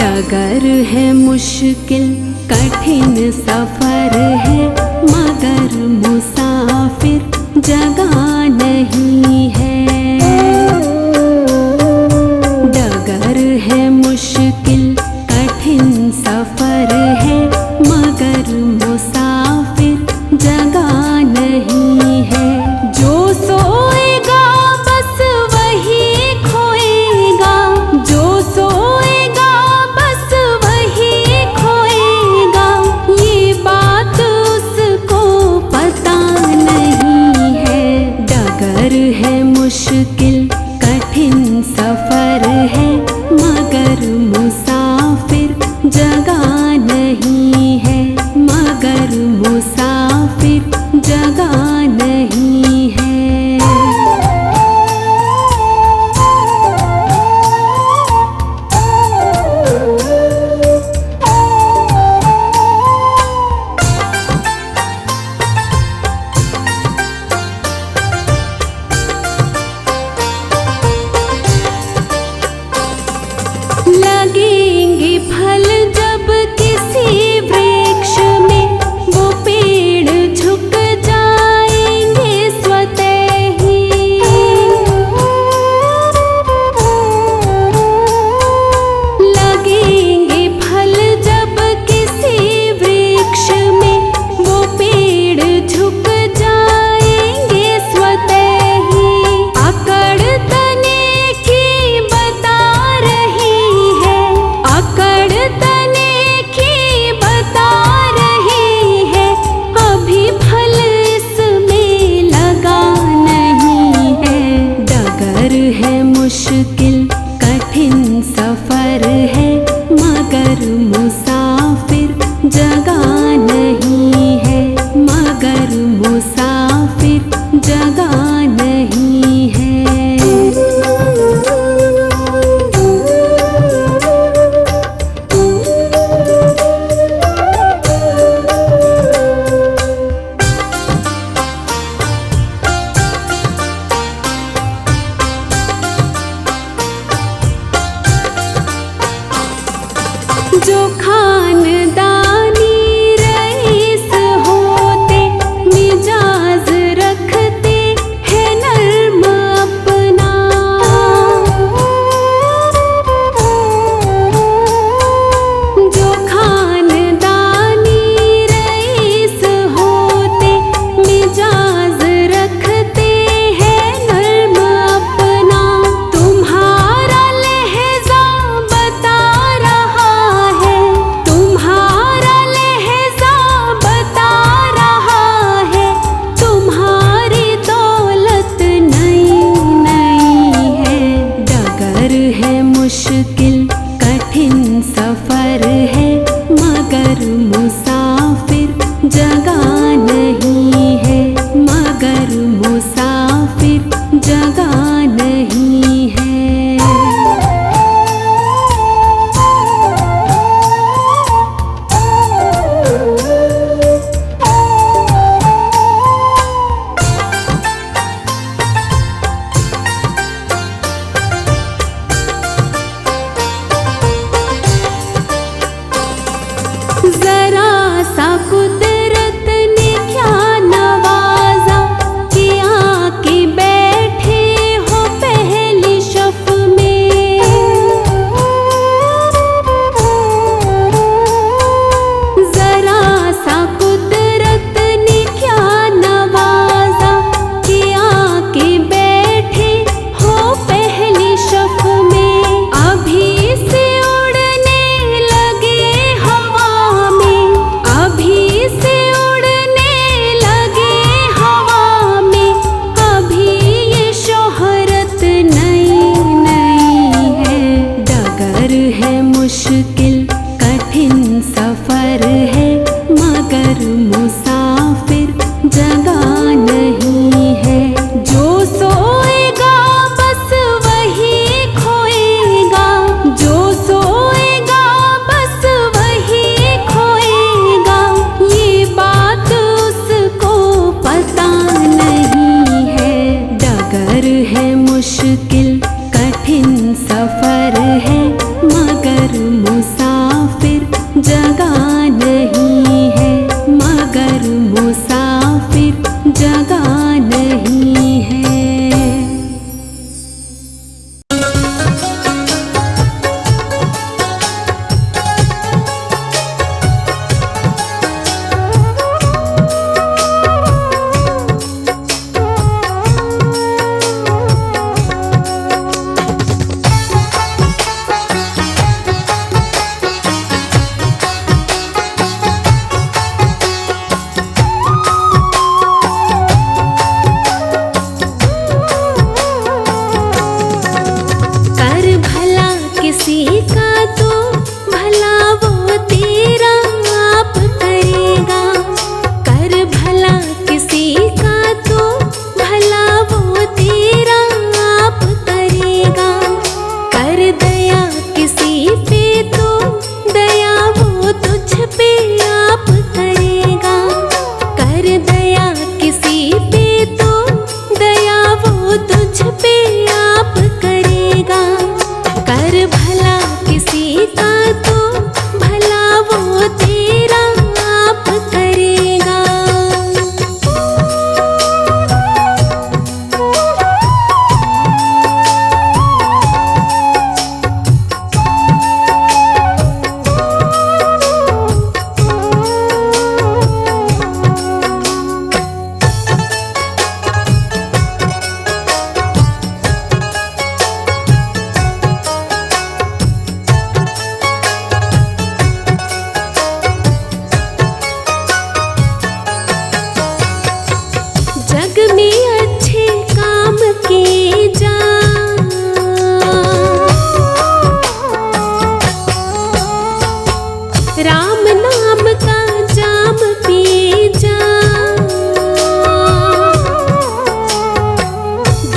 डगर है मुश्किल कठिन सफर है, मगर मुसाफिर जगह नहीं है। डगर है मुश्किल कठिन सफर है, मगर मुसाफिर जगह नहीं है। जो सोएगा बस वही खोएगा, जो सोएगा बस वही खोएगा, ये बात उसको पता नहीं है। डगर है मुश्किल कठिन सफर है, मगर मुसाफिर जगह नहीं है, मगर मुसाफिर जगह नहीं है।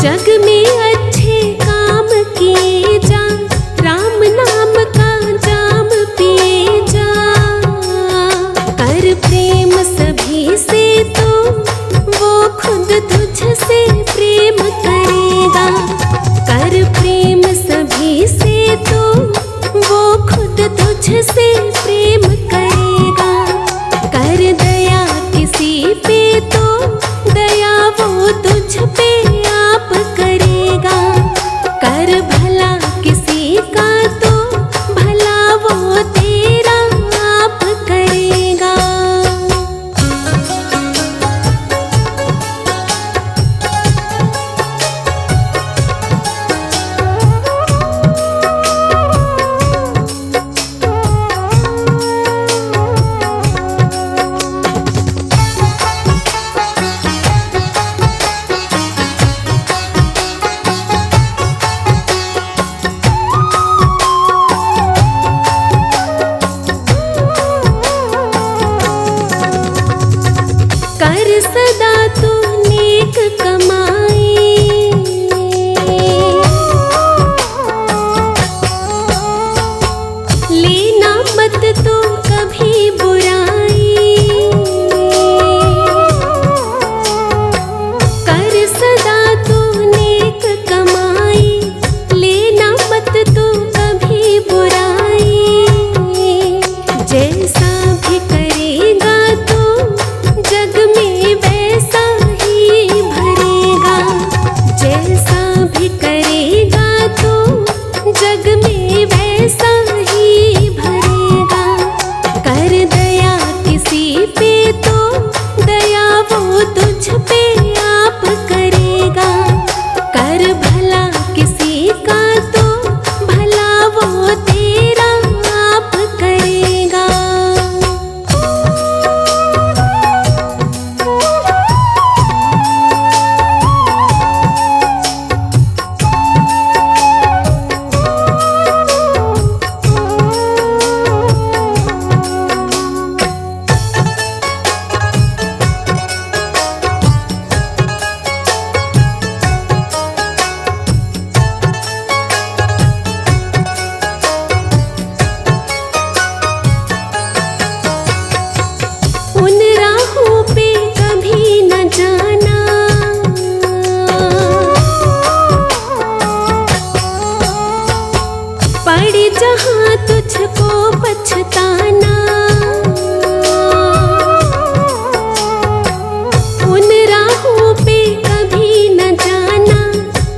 जग में अच्छे काम किए जा, राम नाम का जाम पिए जा। कर प्रेम सभी से तो वो खुद तुझसे प्रेम करेगा। कर प्रेम सभी से तो वो खुद तुझसे प्रेम करेगा। कर दया किसी पे तो दया वो तुझ पे आप करेगा। कर भला किसी का तो भला वो तेरा आप करेगा। कर सदा तू नेक कमाई, लेना मत तू कभी बुराई। कर सदा तू नेक कमाई, लेना मत तू कभी बुराई। जैसा भी करेगा तू जग में वैसा ही भरेगा। जैसा भी करेगा तो जग में वैसा ही भरेगा। कर दया किसी पे तो दया वो तुझ पे आप करेगा। कर भला किसी का तो भला वो तेरा आप करेगा। उन राहों पे कभी न जाना, पड़े जहाँ तुझको पछताना। उन राहों पे कभी न जाना,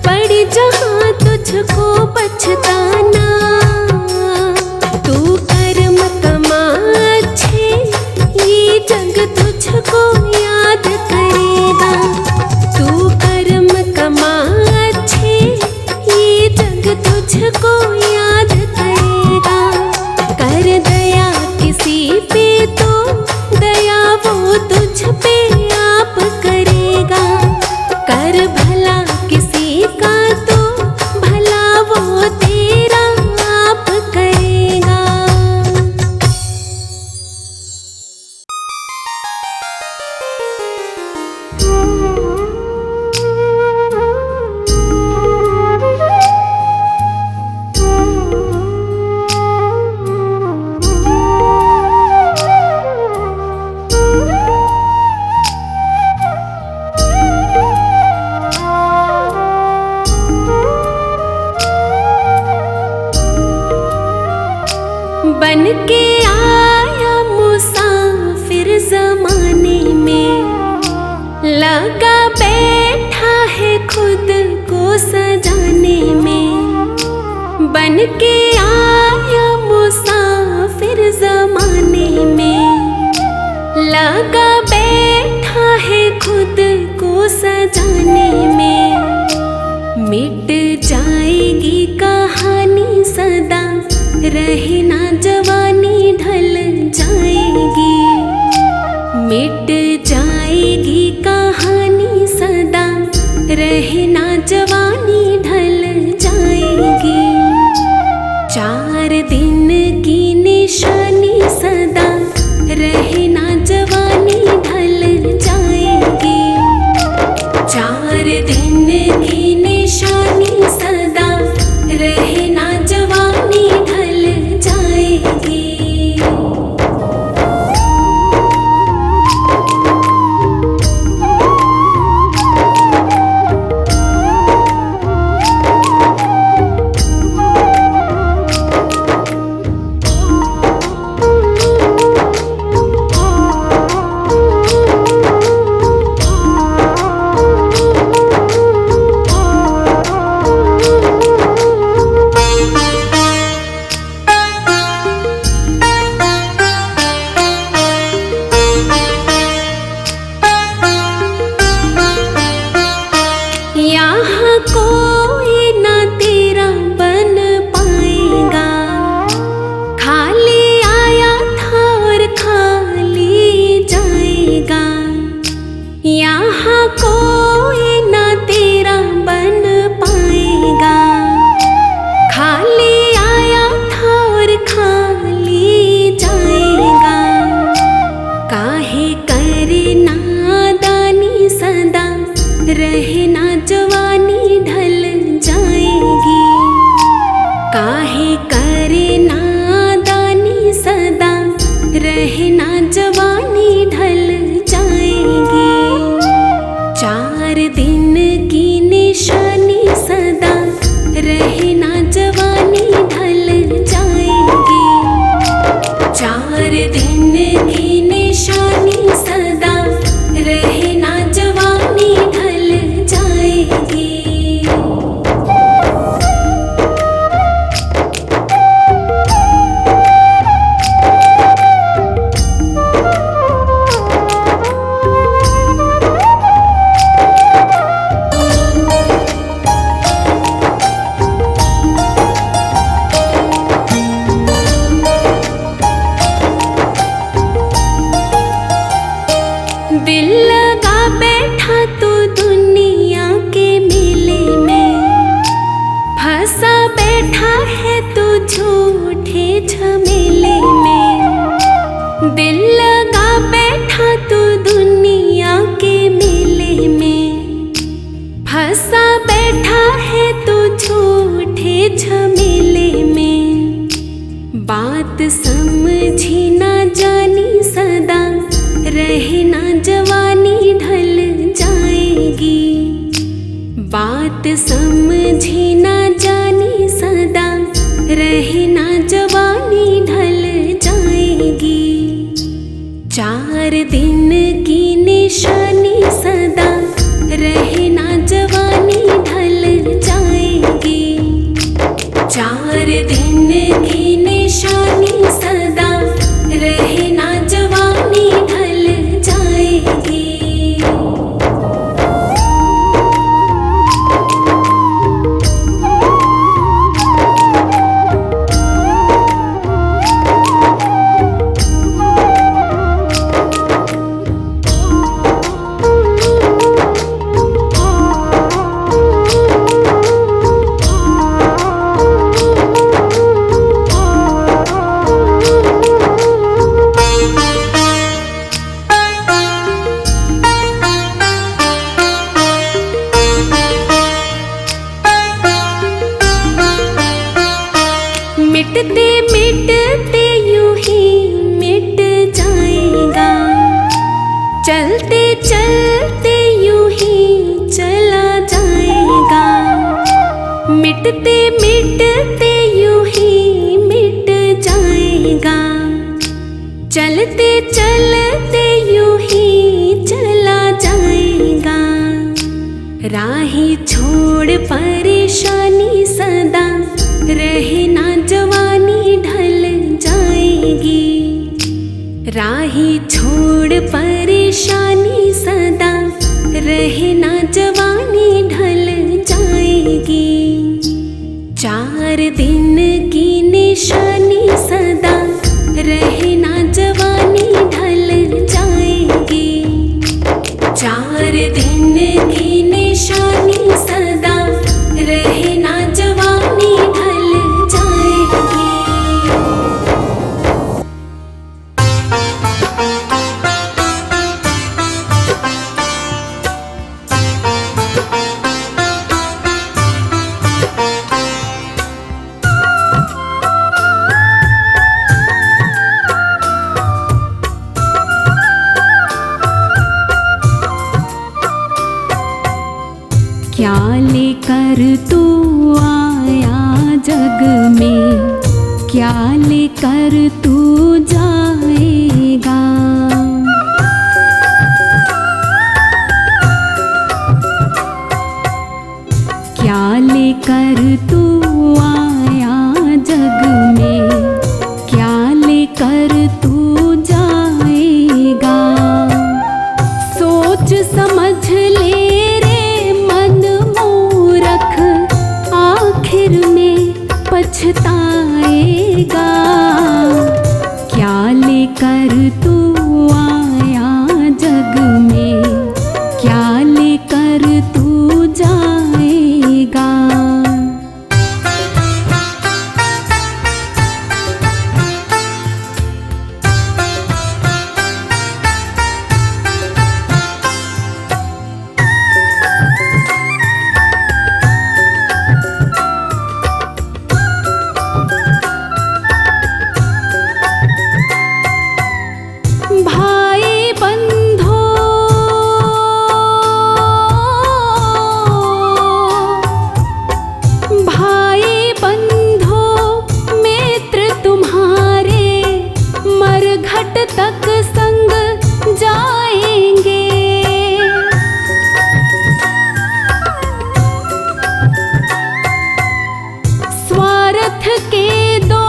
पड़े जहाँ तुझको पछताना। तू कर्म कमा अच्छे, ये जग तुझको याद करेगा। तू कर्म कमा अच्छे, ये जग तुझको याद करेगा। कर दया किसी पे तो दया वो तुझ पे आप करेगा। कर भला किसी का तो भला वो तेरा आप करेगा। बन के आया मुसाफिर ज़माने में, लगा बैठा है खुद को सजाने में। बन के आया मुसाफिर ज़माने में, लगा बैठा है खुद को सजाने में। मिट जाएगी कहानी सदा, रहे ना जवानी ढल जाएगी। मिट जाएगी कहानी सदा, रहे ना जवानी ढल जाएगी। 4 दिन की निशानी सदा, रहे ना जवानी ढल जाएगी। 4 दिन की निशानी सदा रहे ना जवानी ढल जाएगी। यहाँ कोई ना तेरा बन पाएगा, खाली आया था और खाली जाएगा। यहाँ कोई ना तेरा बन पाएगा, खाली आया था और खाली जाएगा। काहे करे नादानी सदा रहे ना जवानी ढल जाएगी। काहे करे नादानी सदा रहे ना जवानी ढल जाएगी। 4 दिन की निशानी सदा रहे ना जवानी ढल जाएगी। 4 दिन की निशानी सदा रहे ना जवानी ढल जाएगी। दिल लगा बैठा तू दुनिया के मेले में, फंसा बैठा है तू झूठे झमेले में। दिल लगा बैठा तू दुनिया के मेले में, फंसा बैठा है तू झूठे झमेले में। बात समझी ना जानी सदा रहे ना जवानी ढल जाएगी। बात समझी ना जानी सदा रहे ना जवानी ढल जाएगी। 4 दिन की निशानी सदा रहे ना जवानी ढल जाएगी। 4 दिन की निशानी सदा रहे ना जवानी ढल जाएगी। मिटते मिटते यूं ही मिट जाएगा, चलते चलते यूं ही चला जाएगा। मिटते मिटते यूं ही मिट जाएगा, चलते चलते यूं ही चला जाएगा। राही छोड़ परेशानी सदा रहे ना जवानी ढल जाएगी। राही छोड़ परेशानी सदा रहे ना जवानी ढल जाएगी। 4 दिन की निशानी सदा रहे ना जवानी ढल जाएगी। 4 दिन की निशानी सदा रहे ना जवानी ढल जाएगी। लेकर तू आया जग में, क्या लेकर तू जाएगा। क्या लेकर तू आया जग में, क्या लेकर तू जाएगा। सोच समझ ले रे मन मूरख, आखिर में पछताएगा। क्या लेकर तू आया जग में, क्या लेकर तू जाएगा। भाई बंधो भाई बंधो मित्र तुम्हारे, मरघट तक संग जाएंगे। स्वार्थ के दो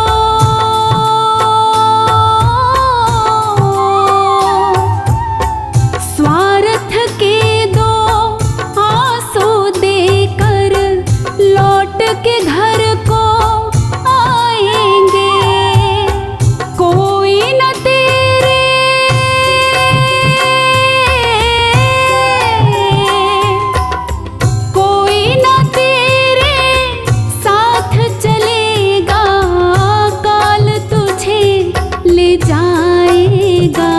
स्वार्थ के दो आंसू देकर लौट के घर को आएंगे। कोई न तेरे कोई न तेरे साथ चलेगा, काल तुझे ले जाएगा।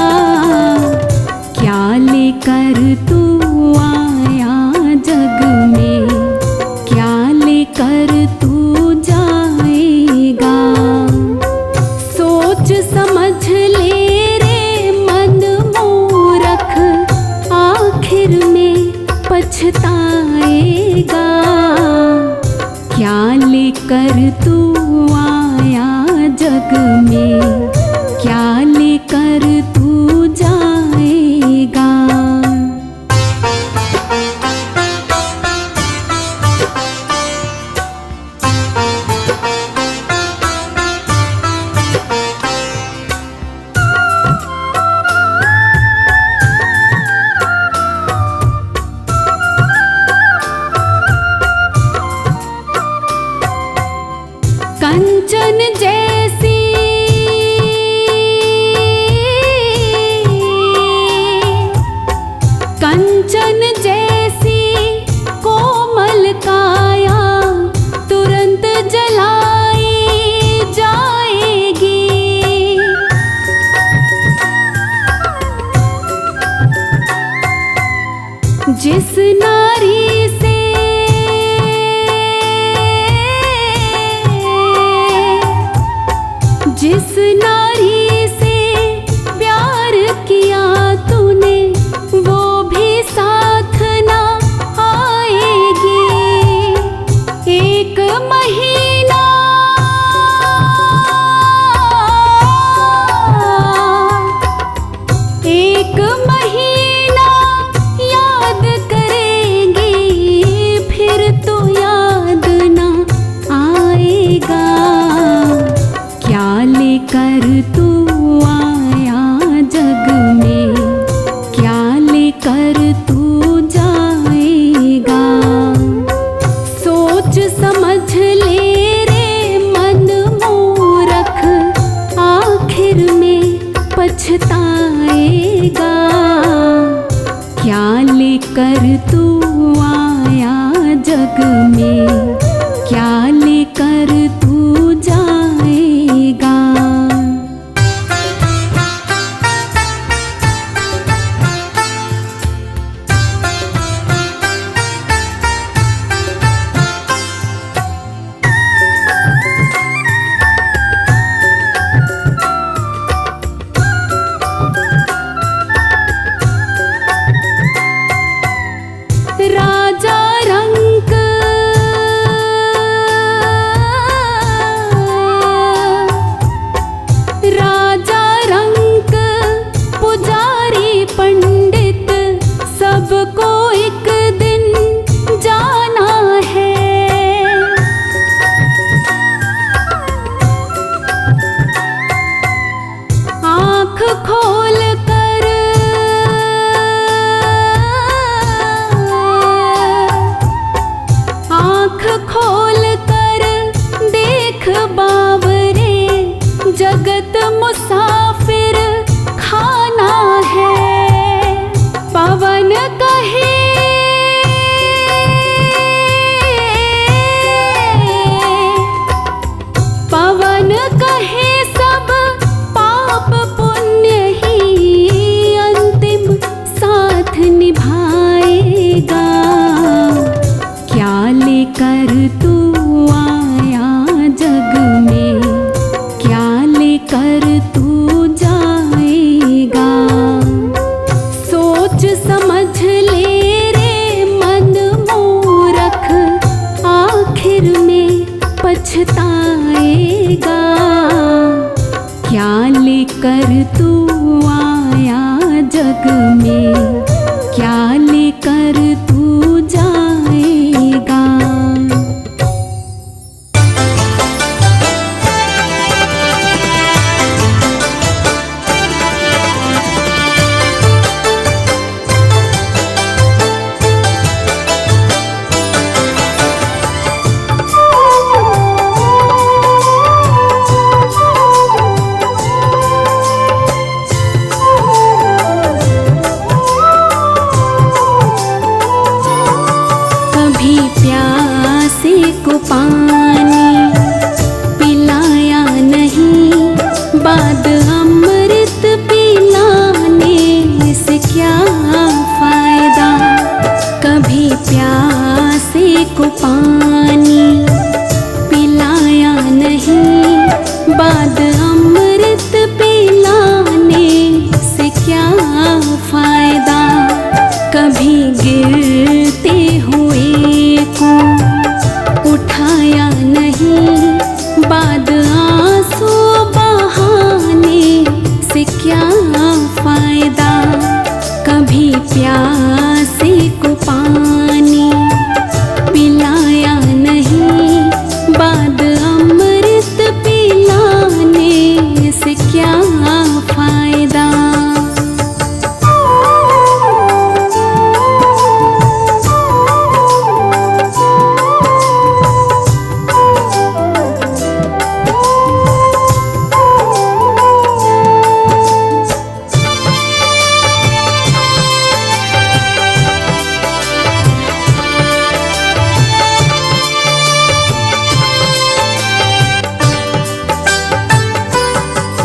क्या लेकर तू आया जग में, क्या लेकर तू जाएगा। सोच समझ ले रे मन मूरख, आखिर में पछताएगा। क्या लेकर तू आया जग में, क्या लेकर तू जाएगा। कंचन जैसी कंचन जैसी कोमल काया, तुरंत जलाई जाएगी। जिस नारी से जिस नारी से प्यार किया तूने, वो भी साथ ना आएगी। एक महीना एक महीना याद करेंगी, फिर तो याद ना आएगा। क्या लेकर तू आया जग में, क्या लेकर तू जाएगा। सोच समझ ले रे मन मूरख, आखिर में पछताएगा। क्या लेकर तू आया जग में, क्या लेकर तू जाएगा। राजा रंक आँख खोल कर देख बावरे, जगत मुसाफिर खाना है। पवन कहे सब पाप पुण्य ही अंतिम साथ निभाएगा। क्या लेकर तू आया जग में, क्या लेकर तू जाएगा। सोच समझ ले रे मन मूरख, आखिर में पछताएगा। क्या लेकर तू आया जग में, क्या लेकर तू जाएगा। को पानी पिलाया नहीं, बाद अमृत पिलाने से क्या फायदा। कभी प्यासे को पानी पिलाया नहीं, बाद अमृत पिलाने से क्या फायदा। कभी गिरते हुए को उठाया नहीं, बाद आंसू बहाने से क्या फायदा। कभी प्यासे को पानी पिलाया नहीं, बाद अमृत पिलाने से क्या फायदा।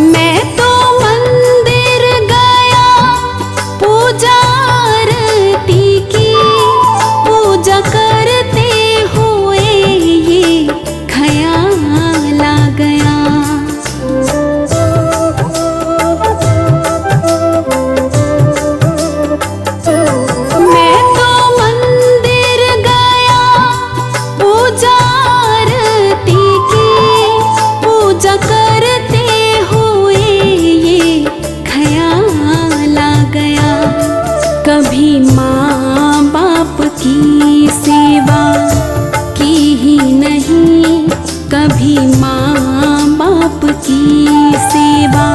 मैं तो मंदिर गया पूजा आरती की, पूजा करते हुए ये ख्याल आ गया। मैं तो मंदिर गया पूजा आरती की, पूजा करते कभी माँ बाप की सेवा की ही नहीं, कभी माँ बाप की सेवा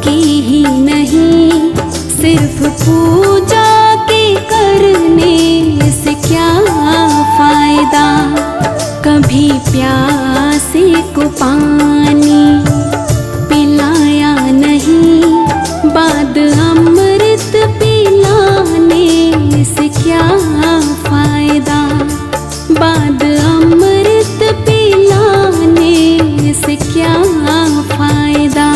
की ही नहीं। सिर्फ पूजा के करने से क्या फायदा। कभी प्यासे को पानी पिलाया नहीं, बाद अमृत पिलाने से क्या फायदा। बाद अमृत पिलाने से क्या फायदा।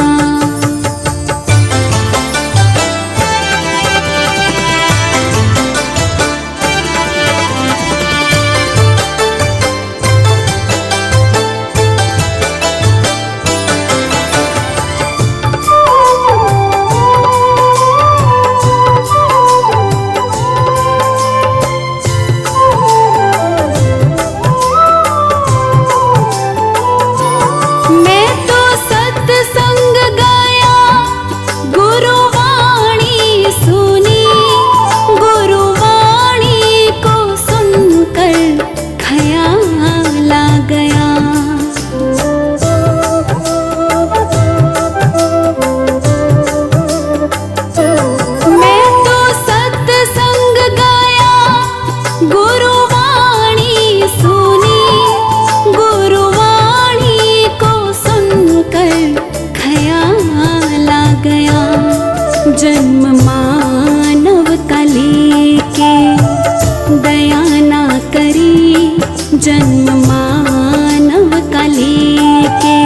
जन्म मानव का लेके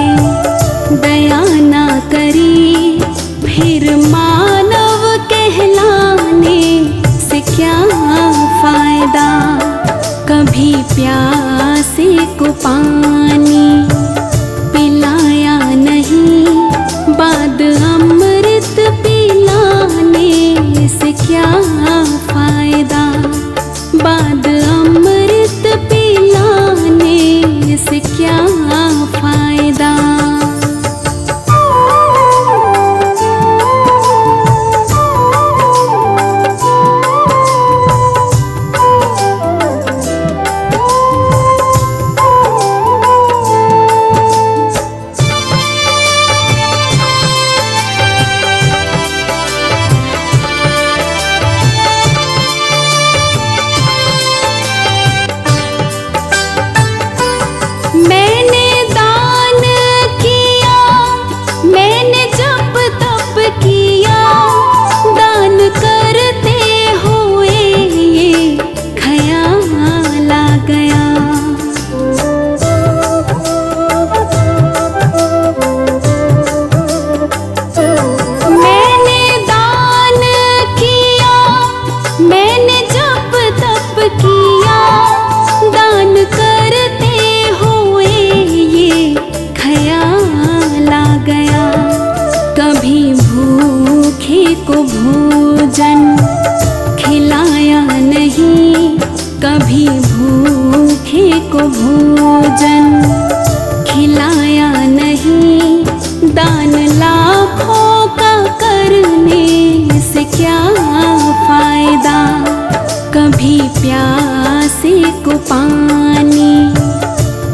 दया ना करी, फिर मानव कहलाने से क्या फायदा। कभी प्यासे को पानी पिलाया नहीं, बाद अमृत पिलाने से क्या फायदा। बाद अमृत पिलाने से क्या फायदा। मैंने दान किया, मैंने जप तप किया, दान करते हुए ये ख्याल आ गया। मैंने दान किया, मैंने जप तप किया, दान करते ख्याल आ गया। कभी भूखे को भोजन खिलाया नहीं, कभी भूखे को भोजन खिलाया नहीं। दान लाखों का करने से क्या फायदा। कभी प्यासे को पानी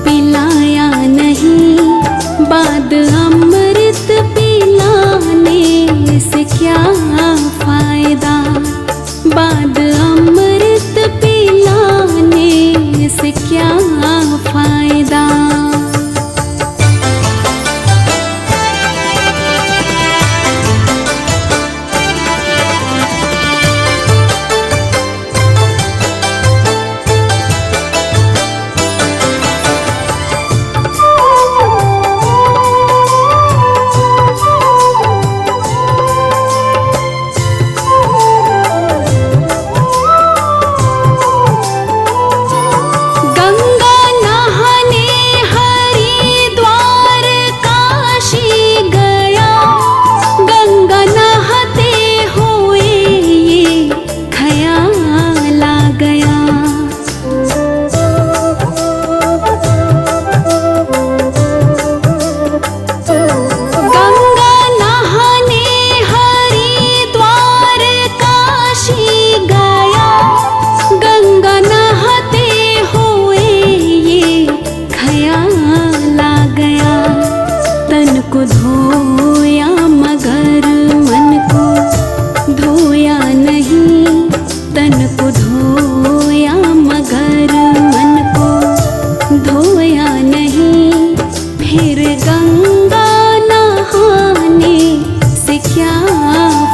पिलाया नहीं, बाद अमृत पिलाने से क्या फायदा। बाद अमृत पिलाने से क्या फायदा। को धोया मगर मन को धोया नहीं। तन को धोया मगर मन को धोया नहीं। फिर गंगा नहाने से क्या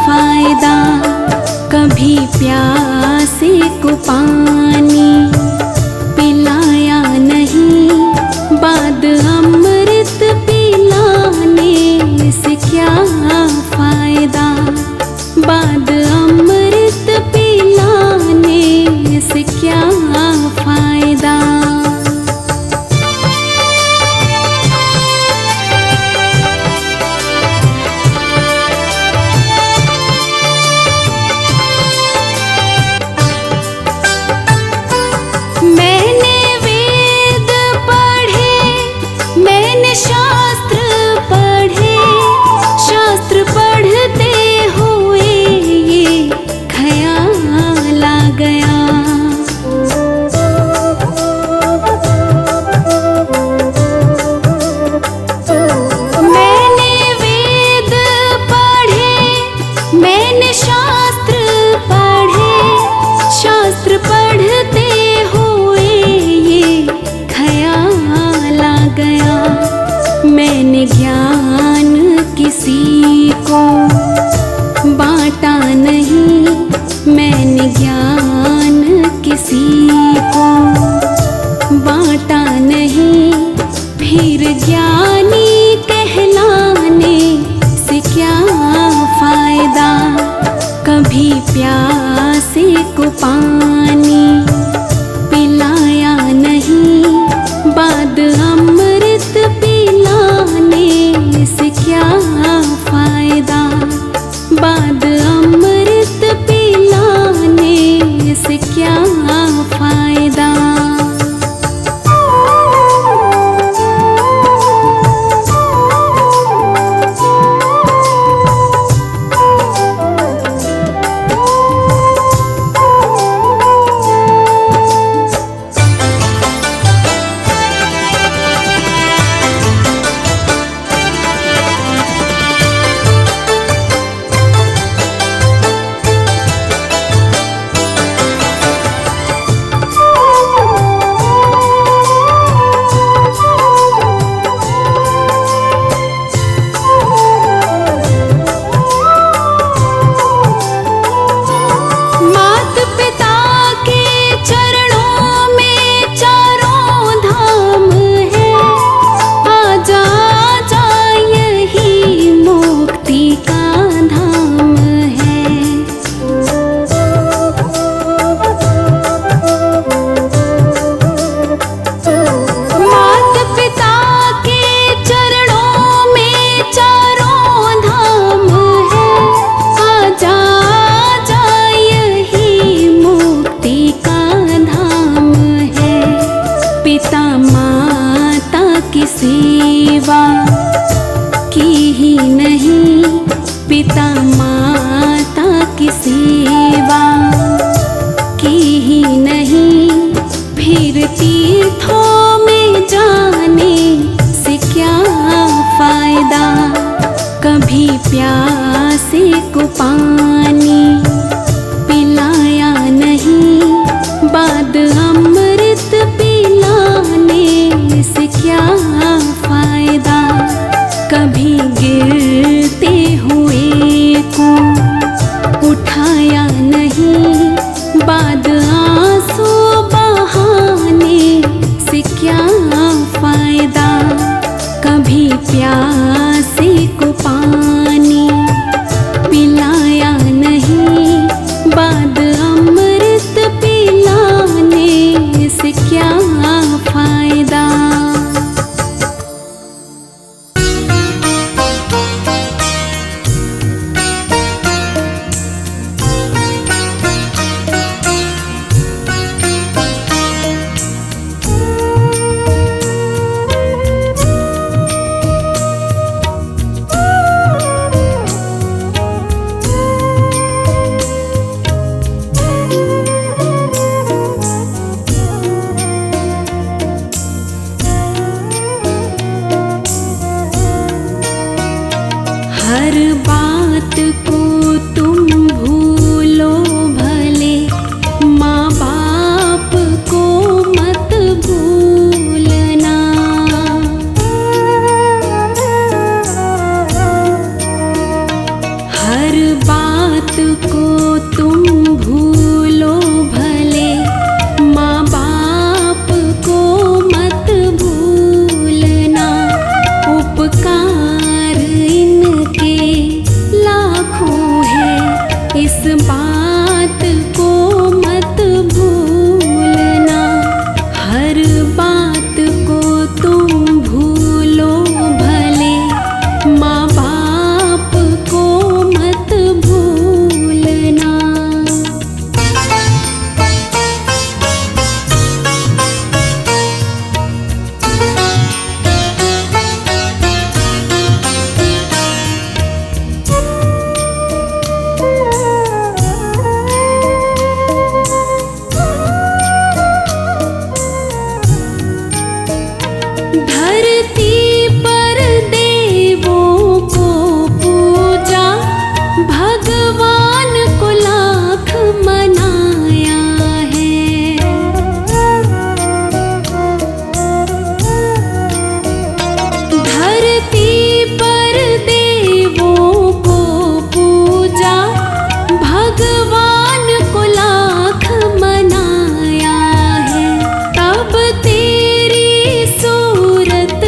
फायदा। कभी प्यासे को पानी पिलाया नहीं। बाद अमृत पिलाने से क्या फायदा। बाद अमृत पिलाने से क्या फायदा। माता की सेवा की ही नहीं, पिता माता की सेवा की ही नहीं, फिर तीर्थों में जाने से क्या फायदा। कभी प्यासे को पानी पिलाया नहीं, बाद अमृत पिलाने से क्या फायदा। कभी गिरते हुए को उठाया नहीं, बाद आंसू बहाने से क्या फायदा। कभी प्यासे को पानी पिलाया नहीं, बाद अमृत पिलाने से क्या फायदा। हर बात को तुम भूलो भले, माँ बाप को मत भूलना। हर बात को तुम भूलो भले, माँ बाप को मत भूलना। उपकार इनके लाखों है, इस बात को मत भूलना। हर बात को तुम भूलो भले, माँ बाप को मत भूलना। धरती पर देवों को पूजा, भगवान को लाख मनाया है। धरती पर देवों को पूजा, भगवान को लाख मनाया है। तब तेरी सूरत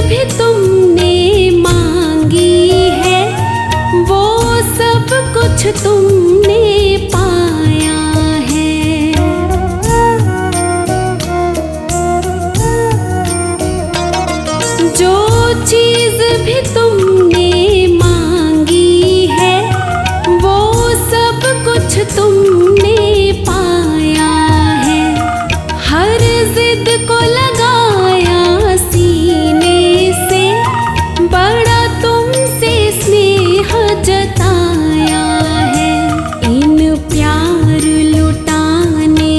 भी तुमने मांगी है वो सब कुछ तुमने पाया है। जो चीज भी तुमने मांगी है वो सब कुछ तुमने पाया है। हर जिद को लगाया सीने से, बड़ा तुमसे स्नेह जताया है। इन प्यार लुटाने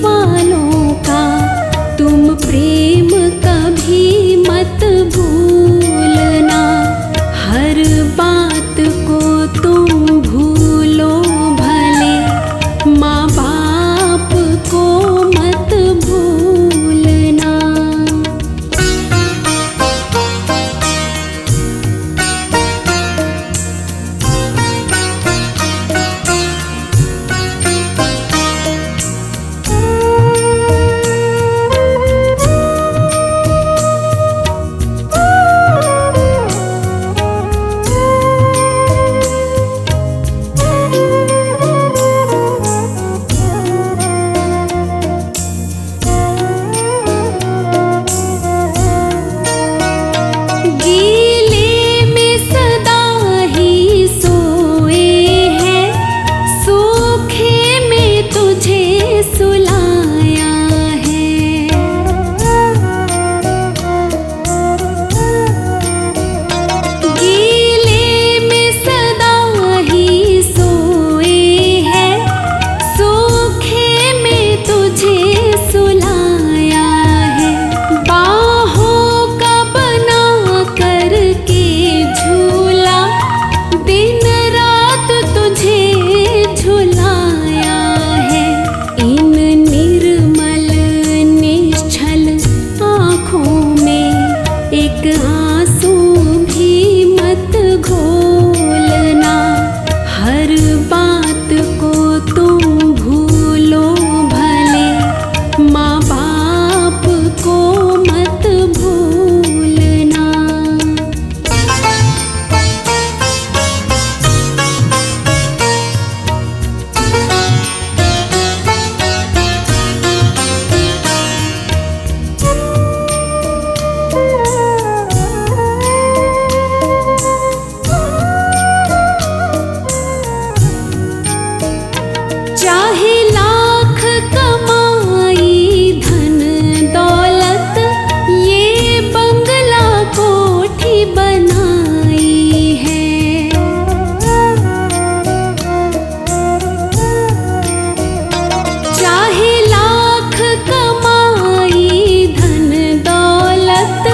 वालों का तुम प्रेम कभी मत भूलना। हर बात को तुम भूलो भले, माँ बाप को मत भूलना। गीले में सदा ही सोए हैं, सूखे में तुझे सुलाया है। गीले में सदा ही सोए हैं, सूखे में तुझे सुलाया है। बाहों का बना करके झूला दिन रात तुझे झुलाया है। इन निर्मल निश्चल आँखों में एक आंसू भी मत घोलना। हर बात को तुम भूलो भले, माँ बाप को मत भूलना। चाहे लाख कमाई धन दौलत, ये बंगला कोठी बनाई है। चाहे लाख कमाई धन दौलत,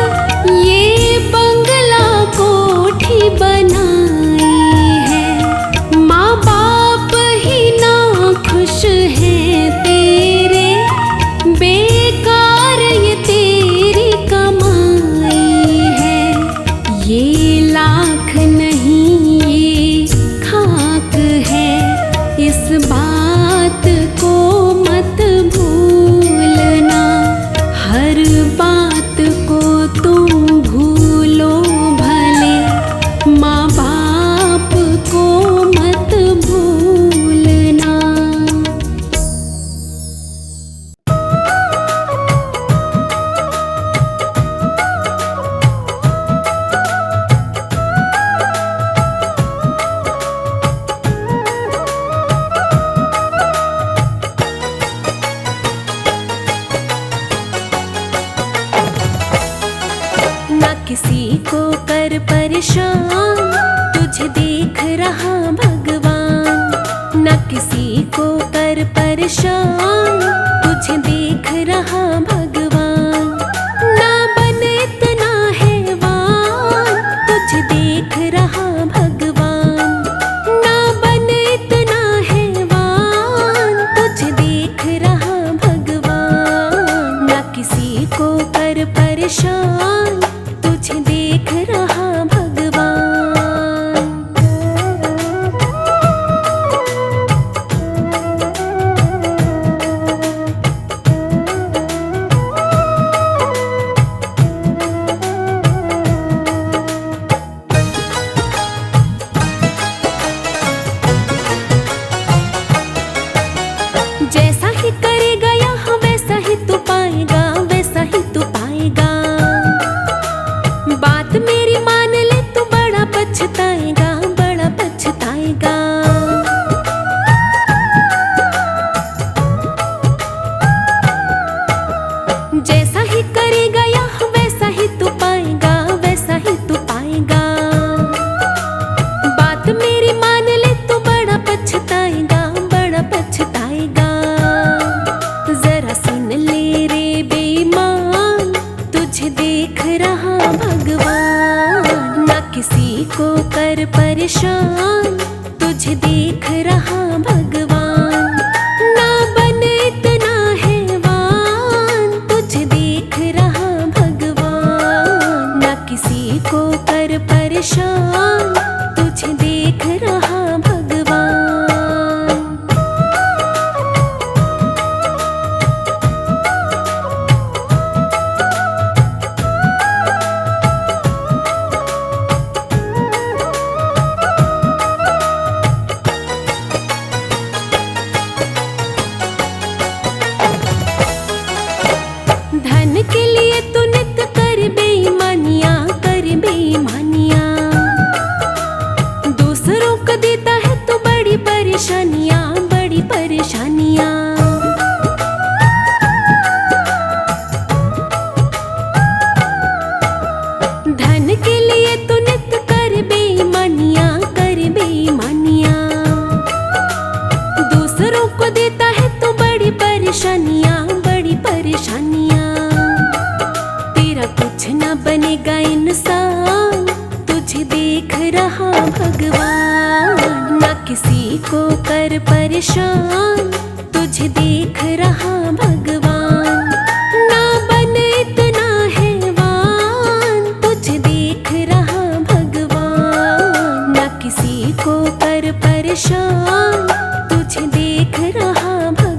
ये बंगला कोठी बनाई है। माँ बाप ही ना खुश हैं तेरे, बेकार ये तेरी कमाई है। ये लाख नहीं ये खाक है, इस बात को मत भूलना। हर बात को तुम भूलो भले, माँ बाप को मत भूलना। ना किसी को कर परेशान, तुझे देख रहा भगवान। ना किसी को कर परेशान, तुझे देख रहा भगवान। ना बन इतना हैवान, तुझे देख रहा भगवान। ना बन इतना हैवान, तुझे देख रहा भगवान। ना किसी को कर परेशान, तुझे देख रहा भगवान। कर परेशान, तुझे देख रहा भगवान। ना बन इतना हैवान, तुझे देख रहा भगवान। ना किसी को कर परेशान, तुझे देख रहा भगवान। धन के लिए तू नित कर बेईमानियां, कर बेईमानियां। दूसरों को देता है तू बड़ी परेशानियां, बड़ी परेशानियां। धन के लिए तू नित कर बेईमानियां, कर बेईमानियां। दूसरों को देता है तू बड़ी परेशानियां, बड़ी परेशानियां। तेरा कुछ ना बनेगा इंसान, तुझे देख रहा भगवान। ना किसी को कर परेशान, तुझे देख रहा भगवान। ना बन इतना हैवान, तुझे देख रहा भगवान। ना किसी को कर परेशान, तुझे देख रहा भगवान।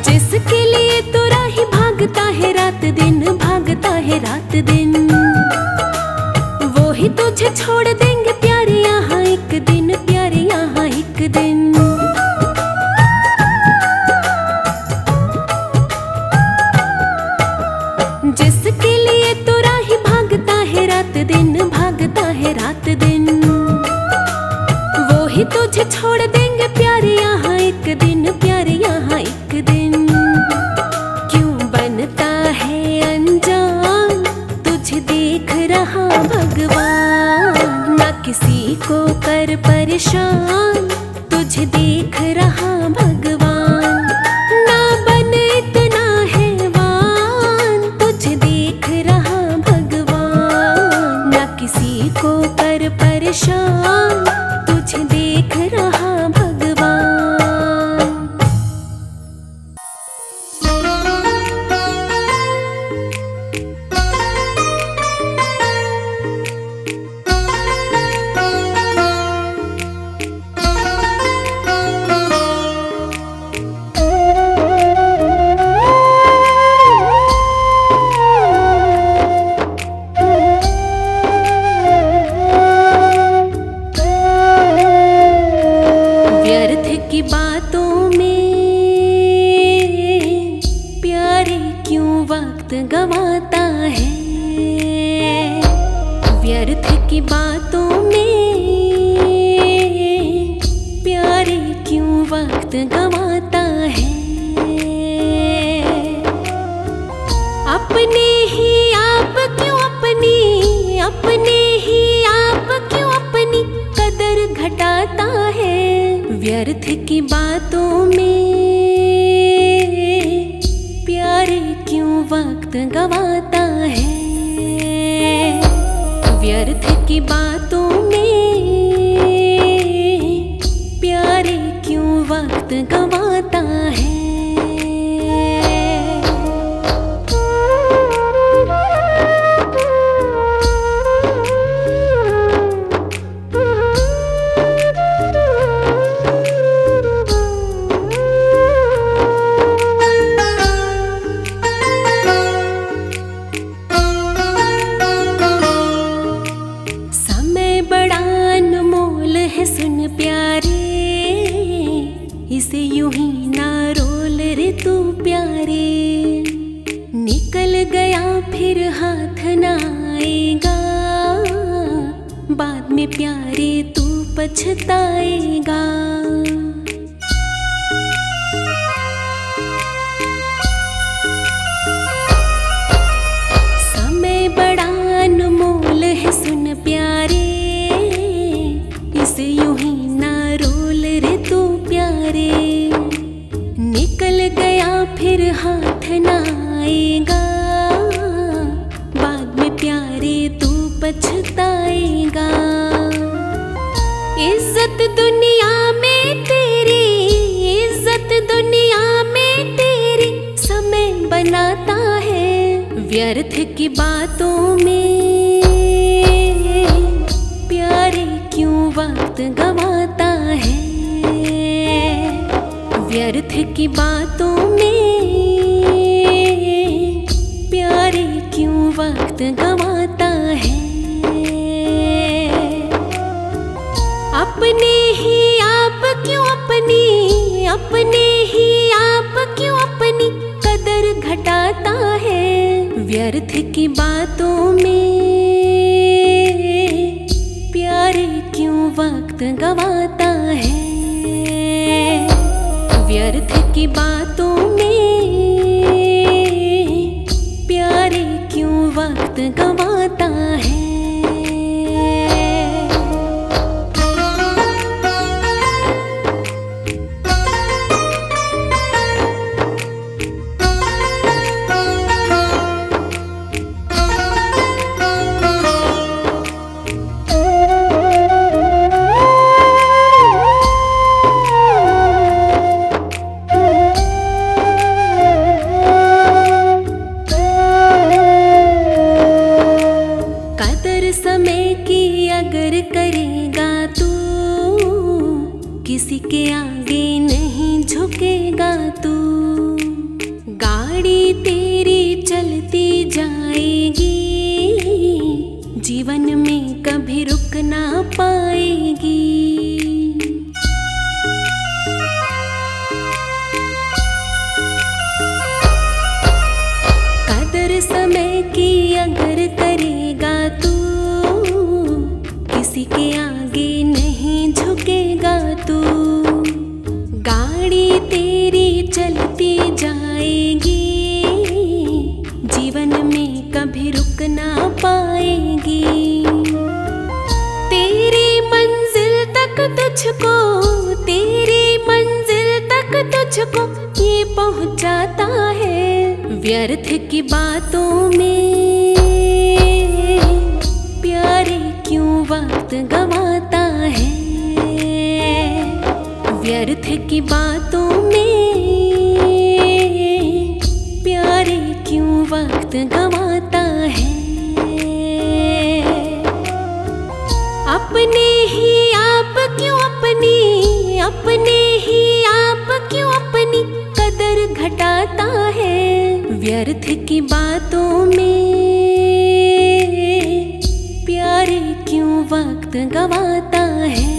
जिसके लिए तू राही भागता है रात दिन, भागता है रात दिन। वो ही तुझे छोड़ देंगे प्यारे यहाँ एक दिन, प्यारे यहाँ एक दिन। जिसके लिए तू राही भागता है रात दिन, भागता है रात दिन। वो ही तुझे छोड़ देंगे प्यारे यहाँ एक दिन, प्यारे यहाँ एक दिन। क्यों बनता है अनजान, तुझे देख रहा भगवान। ना किसी को कर परेशान, तुझे देख रहा भगवान। ना बन इतना हैवान, तुझे देख रहा भगवान। ना किसी को कर परेशान, तुझे देख रहा भगवान। व्यर्थ की बातों में प्यारे क्यों वक्त गवाता है। व्यर्थ की बातों में प्यारे क्यों वक्त गवाता है। अपने ही आप क्यों अपनी, अपने ही आप क्यों अपनी कदर घटाता है। व्यर्थ की बातों में प्यारे क्यों वक्त गवाता है। व्यर्थ की बातों में प्यारे क्यों वक्त गवाता है। इसे यूं ही ना रोल रे तू प्यारे। निकल गया फिर हाथ ना आएगा, बाद में प्यारे तू पछताएगा। इज्जत दुनिया में तेरी, इज्जत दुनिया में तेरी समय बनाता है। व्यर्थ की बातों में प्यारे क्यों वक्त गवाता है। व्यर्थ की बातों में प्यारे क्यों वक्त गवाता है। अपने ही आप क्यों अपनी, अपने ही आप क्यों अपनी कदर घटाता है। व्यर्थ की बातों में प्यारे क्यों वक्त गवाता है। व्यर्थ की बातों में प्यारे क्यों वक्त गवाता है। समय की अगर करेगा तू, किसी के आगे नहीं झुकेगा तू। गाड़ी तेरी चलती जाएगी, जीवन में कभी रुक ना पाएगी। कदर समय की अगर करेगा तू, किसी के आगे नहीं झुकेगा तू। गाड़ी तेरी चलती जाएगी, जीवन में कभी रुक ना पाएगी। तेरी मंजिल तक तुझको, तेरी मंजिल तक तुझको ये पहुंचाता है। व्यर्थ की बातों में प्यारे क्यों वक्त गवाता है। व्यर्थ की बातों में प्यारे क्यों वक्त गवाता है। अपने ही आप क्यों अपनी, अपने ही आप क्यों अपनी कदर घटाता है। व्यर्थ की बातों में प्यारे क्यों वक्त गवाता है।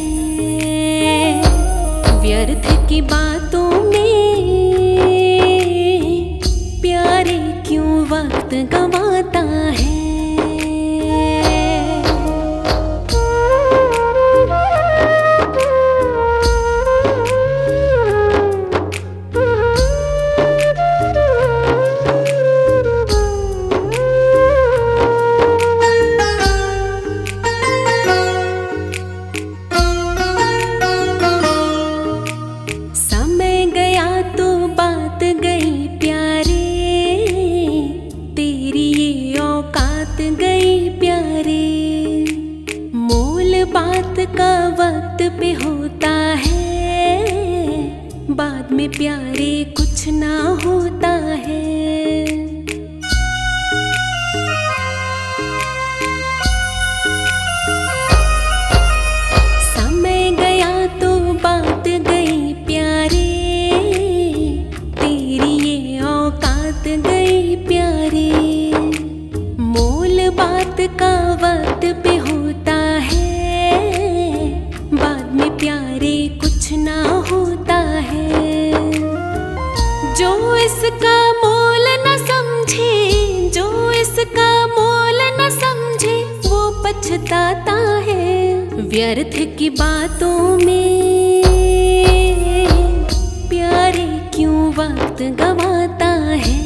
व्यर्थ की बातों में प्यारे क्यों वक्त गवाता है। बात का वक्त पे होता है, बाद में प्यारे कुछ ना होता है। समय गया तो बात गई प्यारे, तेरी ये औकात गई प्यारे। मोल बात का वक्त पे होता है, बाद में प्यारे कुछ ना होता है। जो इसका मोल न समझे, जो इसका मोल न समझे वो पछताता है। व्यर्थ की बातों में प्यारे क्यों वक्त गवाता है।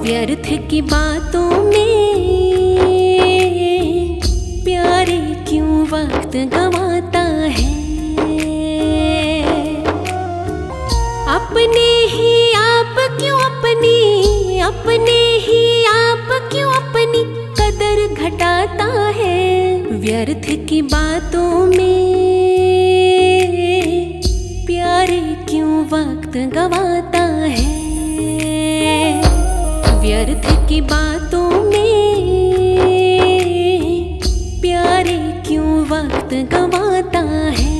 व्यर्थ की बातों में प्यारे क्यों वक्त गवाता है। अपने ही आप क्यों अपनी, अपने ही आप क्यों अपनी कदर घटाता है। व्यर्थ की बातों में प्यारे क्यों वक्त गवाता है। व्यर्थ की बातों में प्यारे क्यों वक्त गवाता है।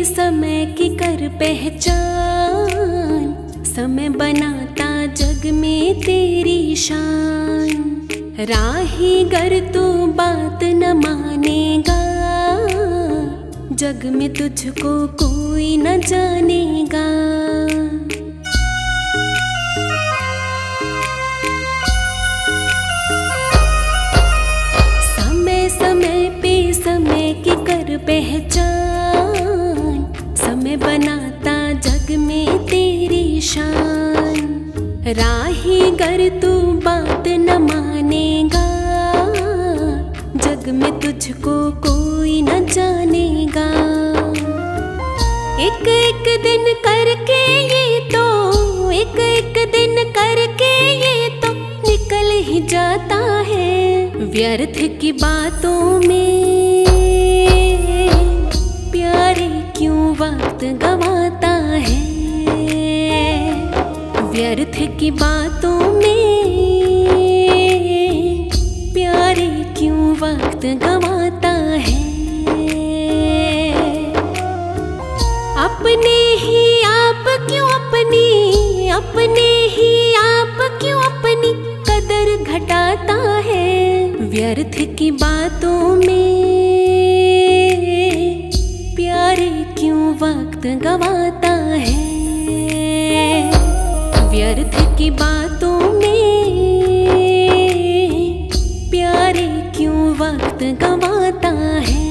समय की कर पहचान, समय बनाता जग में तेरी शान। राही गर तू बात न मानेगा, जग में तुझको कोई न जानेगा। समय समय पे समय की कर पहचान, समय बनाता जग में तेरी शान। राही गर तू बात न मानेगा, जग में तुझको कोई न जानेगा। एक एक दिन करके ये तो, एक एक दिन करके ये तो निकल ही जाता है। व्यर्थ की बातों में प्यारे क्यों वक्त गवाता है। व्यर्थ की बातों में प्यारे क्यों वक्त गवाता है। अपने ही आप क्यों अपनी, अपने ही आप क्यों अपनी कदर घटाता है। व्यर्थ की बातों में प्यारे क्यों वक्त गवाता है। व्यर्थ की बातों में प्यारे क्यों वक्त गवाता है।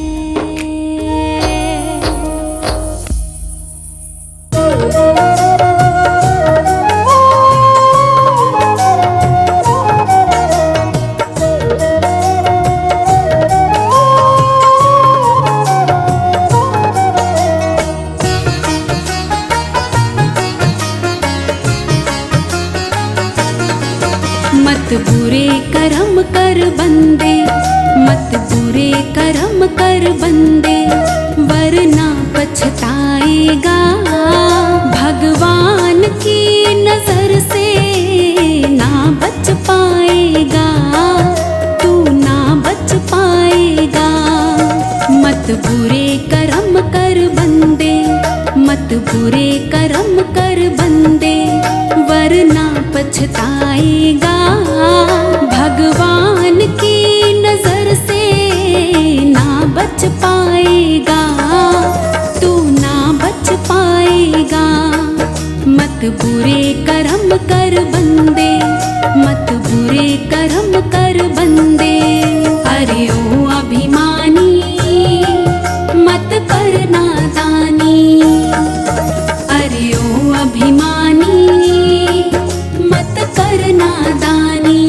मत बुरे कर्म कर बंदे, मत बुरे कर्म कर बंदे, वरना पछताएगा। भगवान की नजर से ना बच पाएगा, तू ना बच पाएगा। मत बुरे कर्म कर बंदे, मत बुरे कर्म कर बंदे, वरना पछताएगा। भगवान की नजर से ना बच पाएगा, तू ना बच पाएगा। मत बुरे कर्म कर बंदे, मत बुरे कर्म कर बंदे। अरे ओ अभिमानी मत कर नादानी, अरे ओ अभिमानी मत कर नादानी।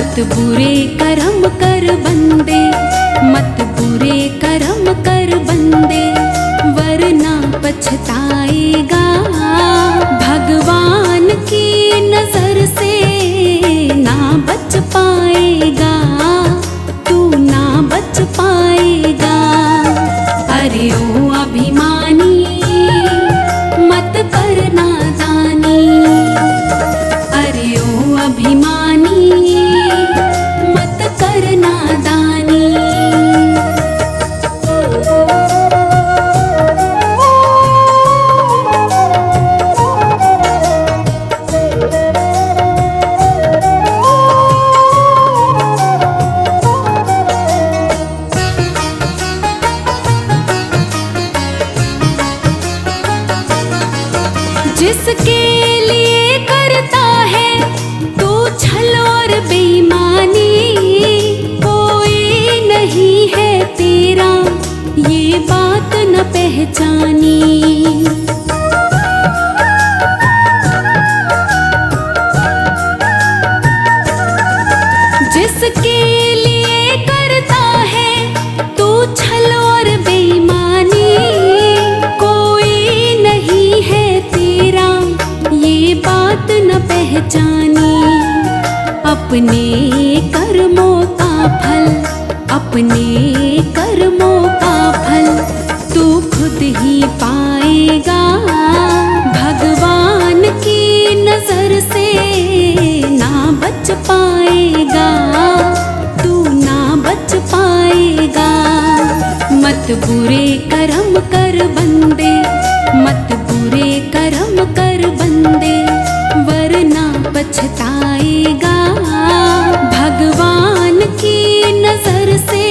मत बुरे कर्म कर बंदे, मत बुरे कर्म कर बंदे, वरना पछताएगा। भगवान की नजर से ना बच पाएगा, तू ना बच पाएगा। अरे ओ अभिमानी मत कर नादानी, अरे ओ अभिमानी मत कर नादानी। जिसके लिए करता है तू छल और बेईमानी, कोई नहीं है तेरा ये बात न पहचानी। जिसके लिए करता है तू छल और बेईमानी, कोई नहीं है तेरा ये बात न पहचानी। अपने कर्मों का फल, अपने कर्मों का फल तू खुद ही पाएगा। भगवान की नजर से ना बच पाएगा, तू ना बच पाएगा। मत बुरे कर्म कर बंदे, मत बुरे कर्म कर बंदे, वरना पछताएगा। भगवान की नजर से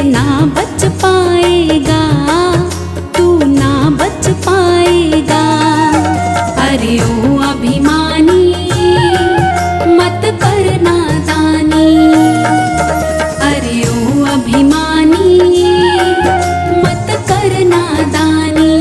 ना बच पाएगा, तू ना बच पाएगा। अरे ओ अभिमानी मत कर नादानी, अरे ओ अभिमानी मत कर नादानी।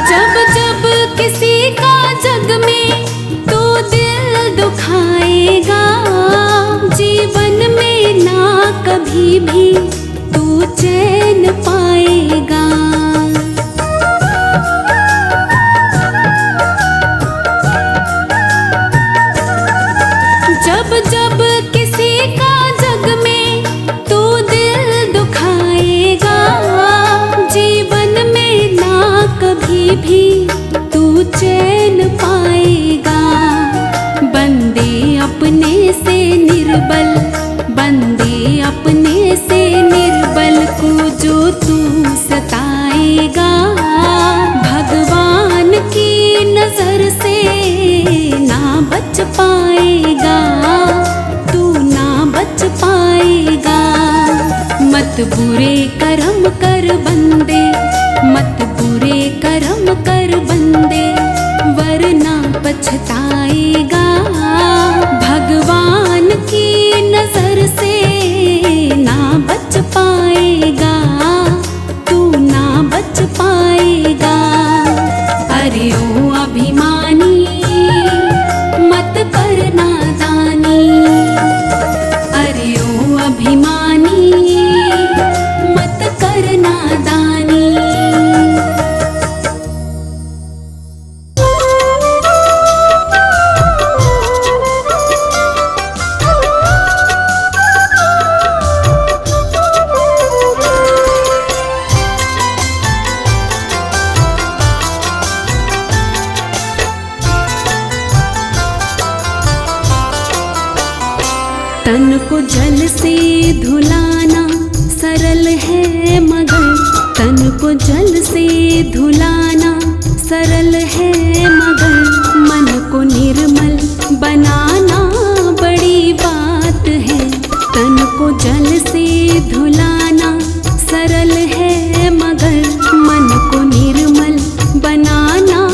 जब जब किसी का जग में तू दिल दुखाएगा, जीवन में ना कभी भी तू चैन पाएगा। जब जब किसी का जग में तू दिल दुखाएगा, जीवन में ना कभी भी तू चैन पाएगा। बंदे अपने से निर्बल, बंदे अपने से निर्बल को जो तू सताएगा, भगवान की नजर से ना बच पाएगा, तू ना बच पाएगा। मत बुरे कर्म कर बंदे, मत बुरे कर्म कर बंदे, वरना पछताएगा। भगवान की नजर से ना बच पाएगा, तू ना बच पाएगा। अरे ओ अभिमानी मत कर नादानी, अरे ओ अभिमानी मत कर नादानी। तन को जल से धुलाना सरल है मगर, तन को जल से धुलाना सरल है मगर, मन को निर्मल बनाना बड़ी बात है। तन को जल से धुलाना सरल है मगर, मन को निर्मल बनाना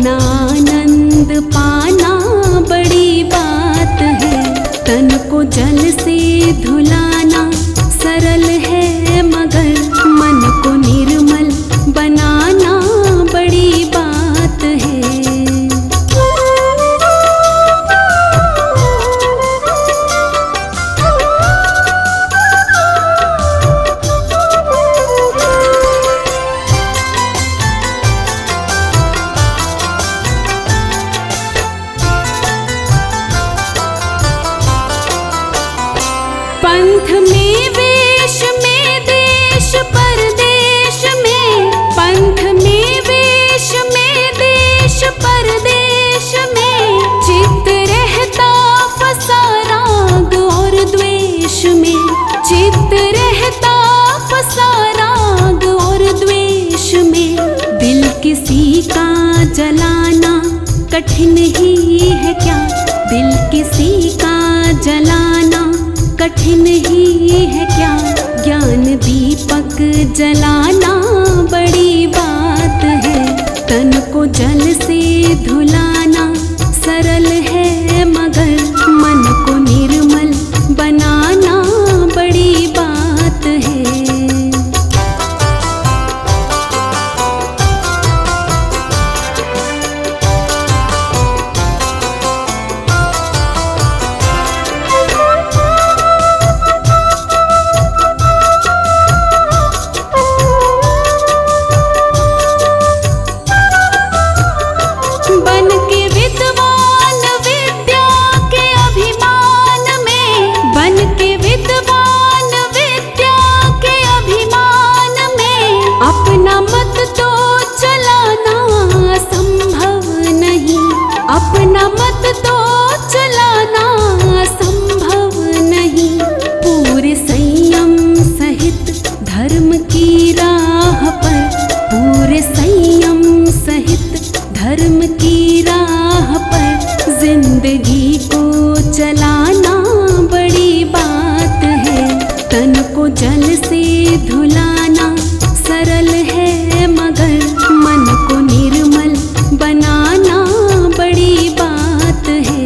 अपना आनंद पाना बड़ी बात है। तन को जल से धुलाना सरल है, मगर मन को निर्मल बनाना बड़ी बात है। पंथ में वेश में देश परदेश में, पंथ में वेश में देश परदेश में, चित्त रहता फंसा राग और द्वेष में, चित्त रहता फंसा राग और द्वेष में। दिल किसी का जलाना कठिन ही है क्या, दिल किसी का जलाना कठिन ही है क्या, ज्ञान दीपक जलाना बड़ी बात है। तन को जल से धुलाना सरल है, मगर मन को निर्मल बनाना बड़ी बात है। बन के विद्वान विद्या के अभिमान में, बन के विद्वान विद्या के अभिमान में, अपना मत तो चलाना संभव नहीं, अपना मत तो चलाना संभव नहीं। पूरे संयम सहित धर्म की राह पर, पूरे संयम सहित धर्म की राह पर जिंदगी को चलाना बड़ी बात है। तन को जल से धुलाना सरल है, मगर मन को निर्मल बनाना बड़ी बात है।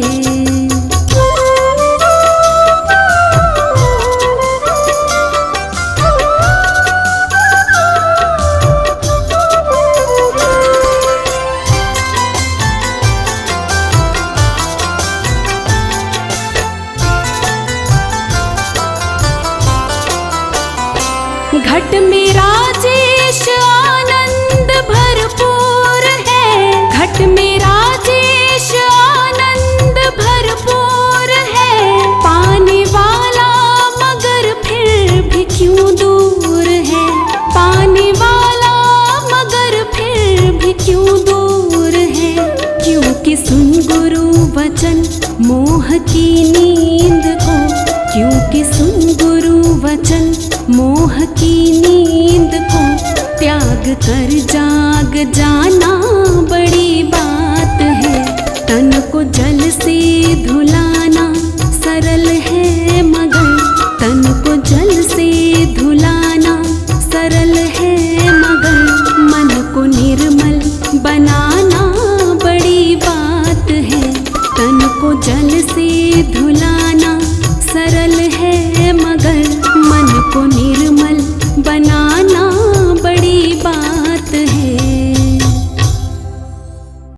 घट में राजेश आनंद भरपूर है, घट में राजेश आनंद भरपूर है, पाने वाला मगर फिर भी क्यों दूर है, पाने वाला मगर फिर भी क्यों दूर है। क्योंकि सुन गुरु वचन मोह की नींद को, क्योंकि सुन गुरु वचन मोह की नींद को त्याग कर जाग जाना बड़ी बात है। तन को जल से धुलाना सरल है, मगर तन को जल से धुलाना सरल है, मगर मन को निर्मल बनाना बड़ी बात है। तन को जल से धुलाना सरल है, मगर